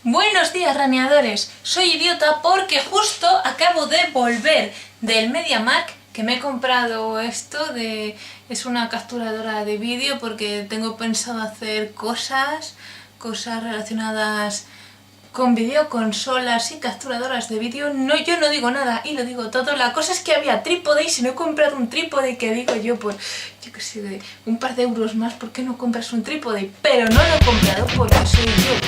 Buenos días, raneadores. Soy idiota porque justo acabo de volver del MediaMarkt, que me he comprado esto de... es una capturadora de vídeo porque tengo pensado hacer cosas relacionadas con videoconsolas y capturadoras de vídeo. No, yo no digo nada y lo digo todo. La cosa es que había trípode y si no he comprado un trípode, que digo yo, pues yo que sé, de un par de euros más, ¿por qué no compras un trípode? Pero no lo he comprado porque soy yo.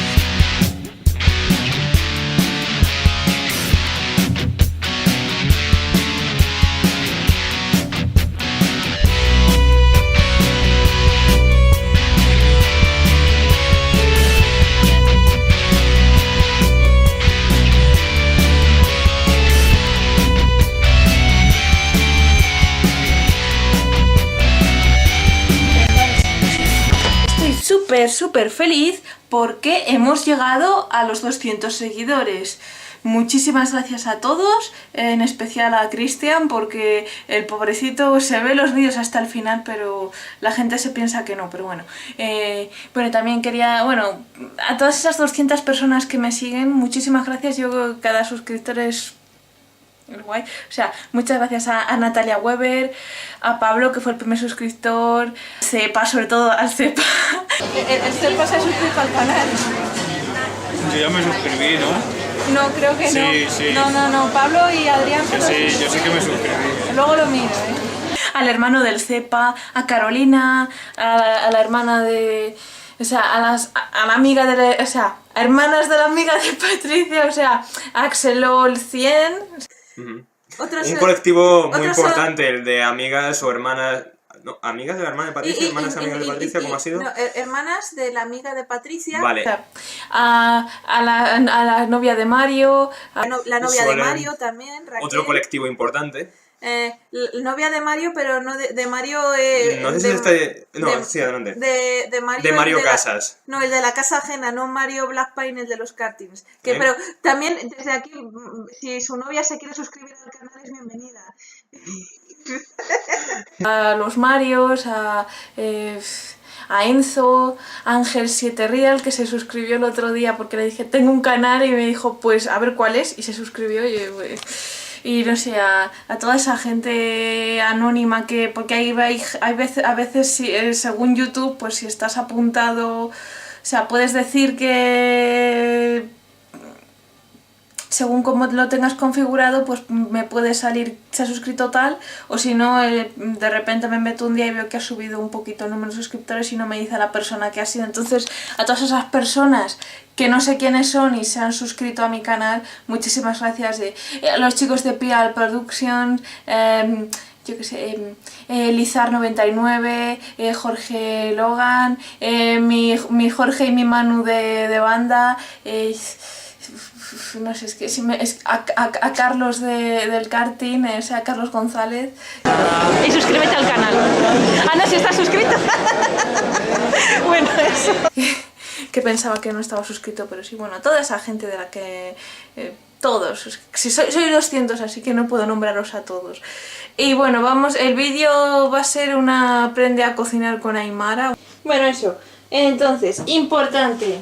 Súper feliz porque hemos llegado a los 200 seguidores. Muchísimas gracias a todos, en especial a Cristian, porque el pobrecito se ve los vídeos hasta el final, pero la gente se piensa que no, pero bueno. Bueno, también quería, bueno, a todas esas 200 personas que me siguen, muchísimas gracias. Yo cada suscriptor es guay. O sea, muchas gracias a Natalia Weber, a Pablo, que fue el primer suscriptor, Cepa, sobre todo al Cepa. El Cepa se ha suscrito al canal. Yo ya me suscribí, ¿no? No, creo que no. Sí. No, Pablo y Adrián. Sí, yo sé que me suscribí. Luego lo miro, Al hermano del Cepa, a Carolina, a la hermana de... O sea, a la amiga de... O sea, a hermanas de la amiga de Patricia, o sea, a Axelol 100... Un colectivo muy importante, el de amigas o hermanas... No, amigas de la hermana de Patricia, hermanas amigas de Patricia, ¿cómo ha sido? No, hermanas de la amiga de Patricia. Vale. A la novia de Mario, la novia de Mario también, Raquel. Otro colectivo importante. Novia de Mario, pero no de Mario... no sé si está... No, sí, adelante. De Mario... De Mario Casas. No, el de la casa ajena, no Mario Blackpine, el de los kartings. Pero también, desde aquí, si su novia se quiere suscribir al canal, es bienvenida. A los Marios, a Enzo, Ángel 7 Real, que se suscribió el otro día porque le dije tengo un canal y me dijo pues a ver cuál es, y se suscribió y no sé, a toda esa gente anónima que, porque a veces según YouTube, pues si estás apuntado, o sea, puedes decir que según como lo tengas configurado, pues me puede salir, se ha suscrito tal, o si no, de repente me meto un día y veo que ha subido un poquito el número de suscriptores y no me dice la persona que ha sido. Entonces, a todas esas personas que no sé quiénes son y se han suscrito a mi canal, muchísimas gracias. A los chicos de Pial Productions, yo que sé, Lizar99, Jorge Logan, mi Jorge y mi Manu de banda, no sé, es que a Carlos del karting, o sea, a Carlos González. Y suscríbete al canal. Ah, no, si estás suscrito. Bueno, eso. Que pensaba que no estaba suscrito, pero sí, bueno, toda esa gente de la que... todos, si soy 200, así que no puedo nombraros a todos. Y bueno, vamos, el vídeo va a ser una aprende a cocinar con Aymara. Bueno, eso, entonces, importante.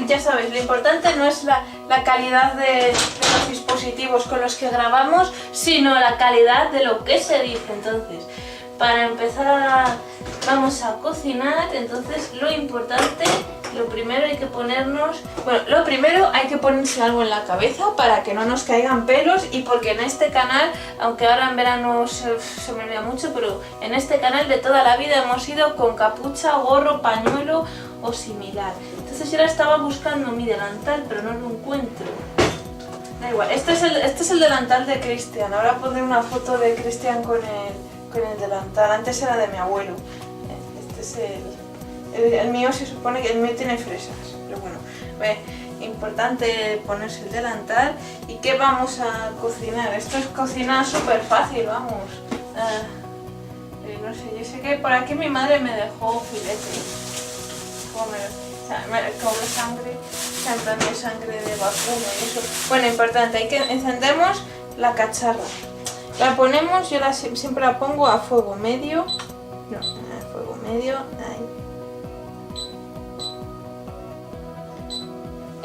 Ya sabes, lo importante no es la calidad de los dispositivos con los que grabamos, sino la calidad de lo que se dice. Entonces, para empezar vamos a cocinar. Entonces, lo importante, lo primero hay que ponernos... Bueno, lo primero hay que ponerse algo en la cabeza para que no nos caigan pelos, y porque en este canal, aunque ahora en verano se me olvida mucho, pero en este canal de toda la vida hemos ido con capucha, gorro, pañuelo o similar. Entonces yo ahora estaba buscando mi delantal, pero no lo encuentro. Da igual, este es el delantal de Cristian. Ahora pondré una foto de Cristian con el delantal. Antes era de mi abuelo. Este es el mío, se supone que el mío tiene fresas, pero bueno. Importante ponerse el delantal. ¿Y qué vamos a cocinar? Esto es cocinar súper fácil, vamos. No sé, yo sé que por aquí mi madre me dejó filete. Como sangre, en plan de sangre de vacuno y eso. Bueno, importante, encendemos la cacharra. La ponemos, yo siempre la pongo a fuego medio. No, a fuego medio, ahí.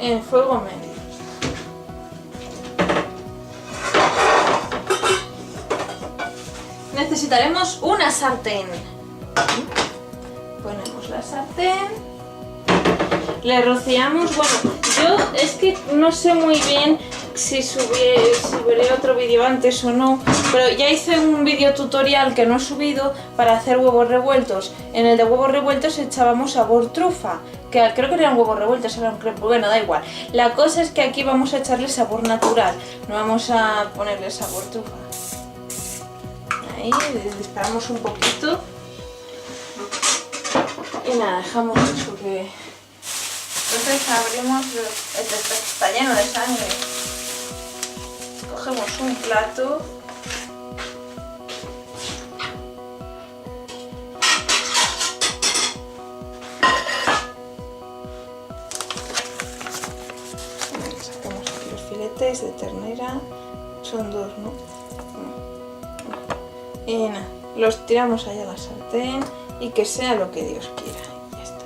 en fuego medio. Necesitaremos una sartén. Ponemos la sartén, le rociamos. Bueno, yo es que no sé muy bien si subiré otro vídeo antes o no, pero ya hice un vídeo tutorial que no he subido para hacer huevos revueltos. En el de huevos revueltos echábamos sabor trufa, que creo que eran huevos revueltos, eran crepe, bueno, da igual. La cosa es que aquí vamos a echarle sabor natural, no vamos a ponerle sabor trufa. Ahí, disparamos un poquito. Y nada, dejamos eso que... Entonces abrimos, está lleno de sangre. Cogemos un plato. Sacamos aquí los filetes de ternera. Son dos, ¿no? Y nada, los tiramos allá a la sartén y que sea lo que Dios quiera. Y ya está.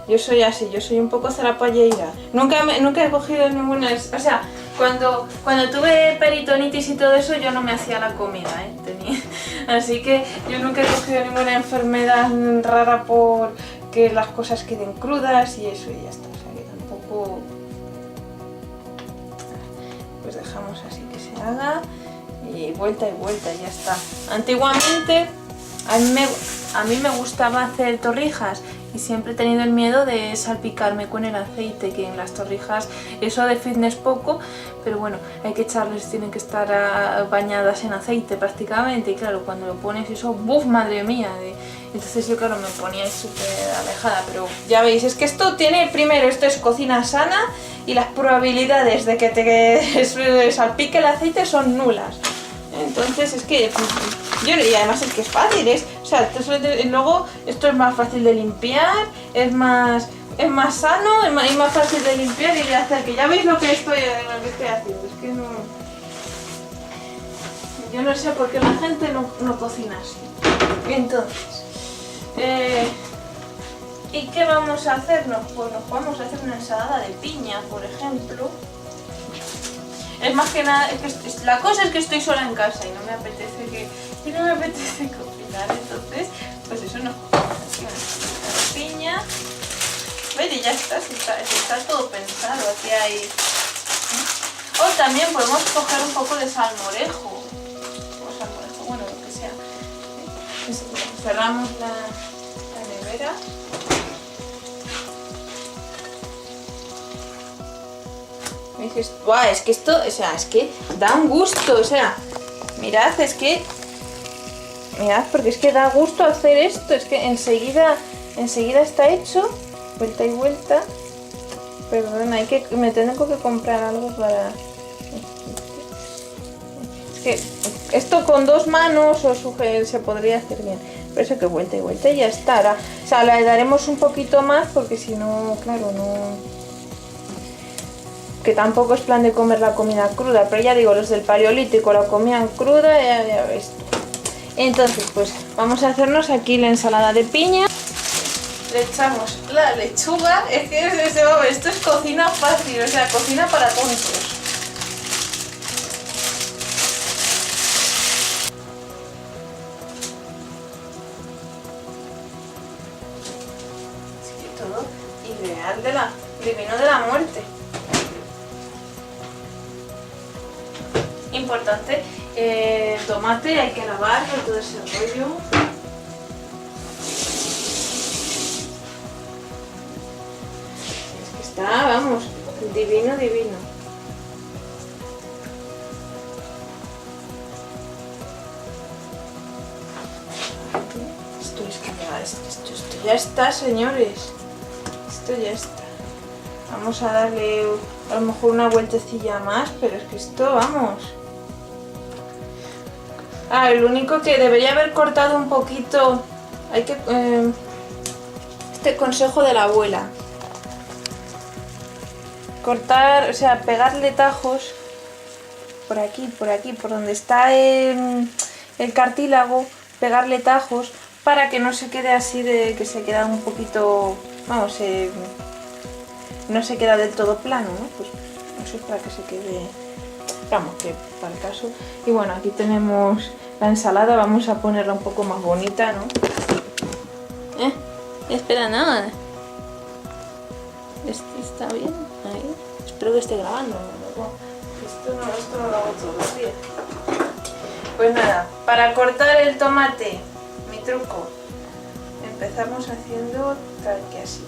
Yo soy así, yo soy un poco zarapalleira. Nunca he cogido ninguna... O sea, cuando tuve peritonitis y todo eso, yo no me hacía la comida, así que yo nunca he cogido ninguna enfermedad rara por que las cosas queden crudas y eso y ya está. O sea, que tampoco... Pues dejamos así que se haga y vuelta y ya está. Antiguamente a mí me gustaba hacer torrijas y siempre he tenido el miedo de salpicarme con el aceite, que en las torrijas eso de fitness poco, pero bueno, hay que echarles, tienen que estar bañadas en aceite prácticamente, y claro, cuando lo pones eso, ¡buf! Madre mía, entonces yo claro me ponía súper alejada, pero ya veis, es que esto tiene, primero, esto es cocina sana y las probabilidades de que te salpique el aceite son nulas. Entonces es que y además es que es fácil, o sea, luego esto es más fácil de limpiar, es más sano, es más fácil de limpiar y de hacer, que ya veis lo que estoy haciendo, es que no... Yo no sé por qué la gente no cocina así. Entonces, ¿y qué vamos a hacernos? Pues nos vamos a hacer una ensalada de piña, por ejemplo. Es más que nada, la cosa es que estoy sola en casa y no me apetece cocinar, entonces, pues eso nos cogemos aquí una piña. ¿Ves? Y ya está, está todo pensado, aquí hay... O también podemos coger un poco de salmorejo, bueno, lo que sea. Cerramos la nevera. Es que esto, o sea, es que da un gusto, o sea, mirad, mirad, porque es que da gusto hacer esto, es que enseguida está hecho, vuelta y vuelta. Perdón, me tengo que comprar algo para... Es que esto con dos manos se podría hacer bien, pero eso que vuelta y vuelta y ya está. Ahora, o sea, le daremos un poquito más porque si no, claro, no... Que tampoco es plan de comer la comida cruda, pero ya digo, los del paleolítico la comían cruda, ya ves. Entonces, pues vamos a hacernos aquí la ensalada de piña. Le echamos la lechuga, es que esto es cocina fácil, o sea, cocina para tontos. Es que todo ideal divino de la muerte. Importante, el tomate hay que lavarlo y todo ese rollo. Es que está, vamos, divino. Esto ya está, señores. Esto ya está. Vamos a darle a lo mejor una vueltecilla más, pero es que esto, vamos... lo único que debería haber cortado un poquito, hay que... este consejo de la abuela. Cortar, o sea, pegarle tajos por aquí, por donde está el cartílago, pegarle tajos para que no se quede así de que se queda un poquito, vamos, no se queda del todo plano, ¿no? Pues eso es para que se quede, vamos, que para el caso. Y bueno, aquí tenemos la ensalada, vamos a ponerla un poco más bonita, ¿no? Espera, nada. ¿Está bien? Ahí. Espero que esté grabando. Esto no lo hago todos los días. Pues nada, para cortar el tomate, mi truco, empezamos haciendo tal que así.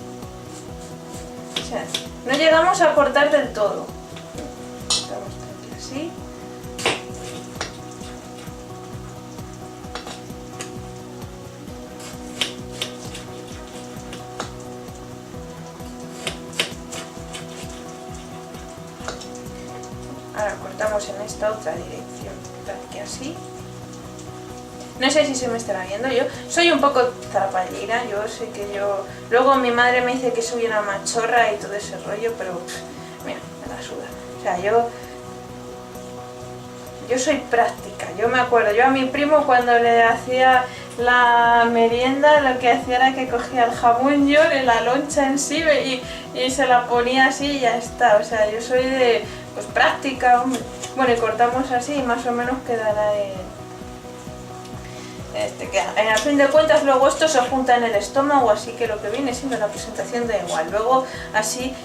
O sea, no llegamos a cortar del todo. Cortamos tal que así. Ahora cortamos en esta otra dirección, tal que así. No sé si se me estará viendo, yo soy un poco zarapallera, yo sé que yo... Luego mi madre me dice que soy una machorra y todo ese rollo, pero mira, me la suda. O sea, yo soy práctica, yo me acuerdo, yo a mi primo cuando le hacía la merienda lo que hacía era que cogía el jamón york en la loncha en sí y se la ponía así y ya está. O sea, yo soy de pues práctica, hombre. Bueno, y cortamos así y más o menos quedará a fin de cuentas luego esto se junta en el estómago, así que lo que viene siendo la presentación da igual. Luego así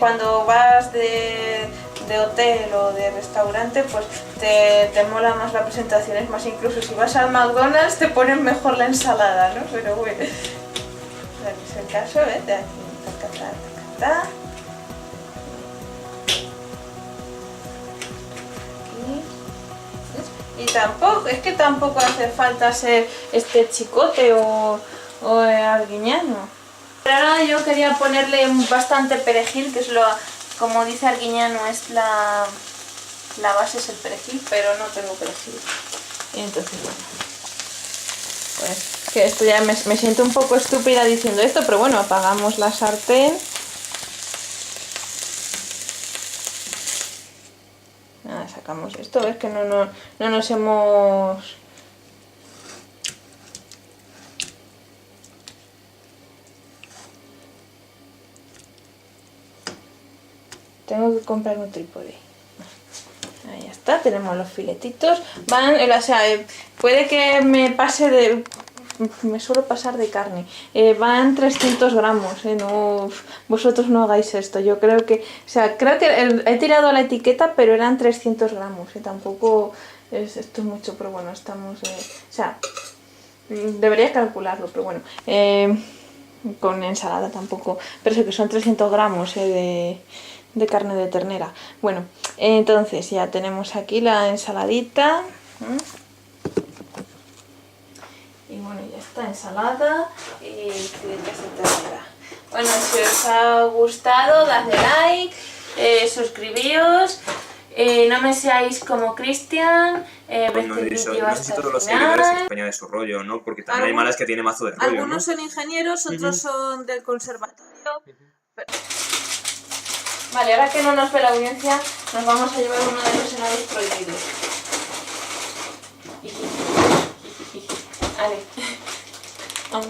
cuando vas de hotel o de restaurante, pues te mola más la presentación. Es más, incluso si vas al McDonald's te ponen mejor la ensalada, ¿no? Pero bueno, es el caso, ¿eh? De aquí, tacatá. Y tampoco hace falta ser este chicote o arguiñano. Pero ahora yo quería ponerle bastante perejil, que es como dice Arguiñano, es la base es el perejil, pero no tengo perejil. Y entonces bueno, pues que esto ya me siento un poco estúpida diciendo esto, pero bueno, apagamos la sartén. Nada, sacamos esto, ves que no nos hemos... Tengo que comprar un trípode. Ahí ya está, tenemos los filetitos. O sea, puede que me pase de... Me suelo pasar de carne. Van 300 gramos, no, vosotros no hagáis esto. Yo creo que... O sea, creo que he tirado la etiqueta, pero eran 300 gramos. Tampoco esto es mucho, pero bueno, estamos... o sea, debería calcularlo, pero bueno. Con ensalada tampoco. Pero sé que son 300 gramos de carne de ternera. Bueno, entonces ya tenemos aquí la ensaladita. Y bueno, ya está, ensalada y filetes de ternera. Bueno, si os ha gustado, dadle like, suscribíos, no me seáis como Cristian, pues no sé si todos los seguidores en España de su rollo, ¿no? Porque también hay malas que tienen mazo de rollo, algunos ¿no? son ingenieros, otros son del conservatorio. Pero... Vale, ahora que no nos ve la audiencia, nos vamos a llevar uno de los helados prohibidos. Vale. Vamos.